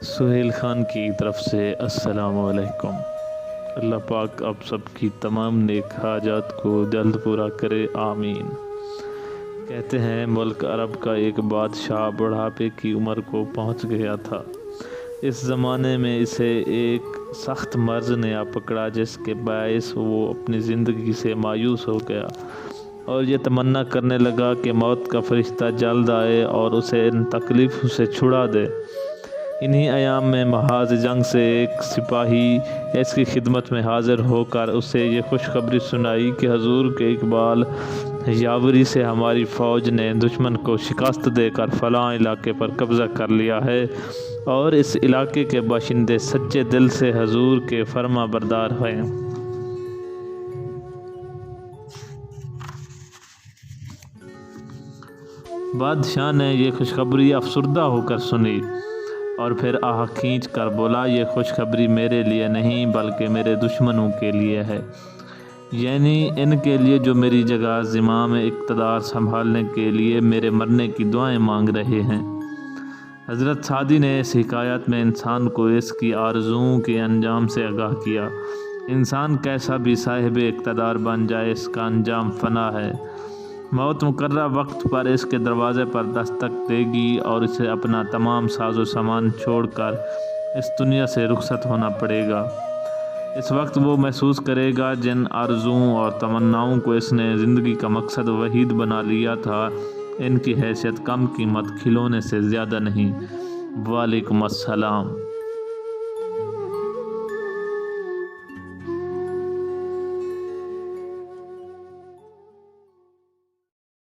سہیل خان کی طرف سے السلام علیکم۔ اللہ پاک آپ سب کی تمام نیک حاجات کو جلد پورا کرے، آمین۔ کہتے ہیں ملک عرب کا ایک بادشاہ بڑھاپے کی عمر کو پہنچ گیا تھا۔ اس زمانے میں اسے ایک سخت مرض نے آ پکڑا جس کے باعث وہ اپنی زندگی سے مایوس ہو گیا اور یہ تمنا کرنے لگا کہ موت کا فرشتہ جلد آئے اور اسے ان تکلیفوں سے چھڑا دے۔ انہی ایام میں محاذ جنگ سے ایک سپاہی اس کی خدمت میں حاضر ہو کر اسے یہ خوشخبری سنائی کہ حضور کے اقبال یاوری سے ہماری فوج نے دشمن کو شکست دے کر فلاں علاقے پر قبضہ کر لیا ہے اور اس علاقے کے باشندے سچے دل سے حضور کے فرما بردار ہیں۔ بادشاہ نے یہ خوشخبری افسردہ ہو کر سنی اور پھر آہ کھینچ کر بولا، یہ خوشخبری میرے لیے نہیں بلکہ میرے دشمنوں کے لیے ہے، یعنی ان کے لیے جو میری جگہ زمام اقتدار سنبھالنے کے لیے میرے مرنے کی دعائیں مانگ رہے ہیں۔ حضرت سعدی نے اس حکایت میں انسان کو اس کی آرزوؤں کے انجام سے آگاہ کیا۔ انسان کیسا بھی صاحب اقتدار بن جائے، اس کا انجام فنا ہے۔ موت مقررہ وقت پر اس کے دروازے پر دستک دے گی اور اسے اپنا تمام ساز و سامان چھوڑ کر اس دنیا سے رخصت ہونا پڑے گا۔ اس وقت وہ محسوس کرے گا جن آرزوؤں اور تمناؤں کو اس نے زندگی کا مقصد وحید بنا لیا تھا، ان کی حیثیت کم قیمت کھلونے سے زیادہ نہیں۔ وعلیکم السلام۔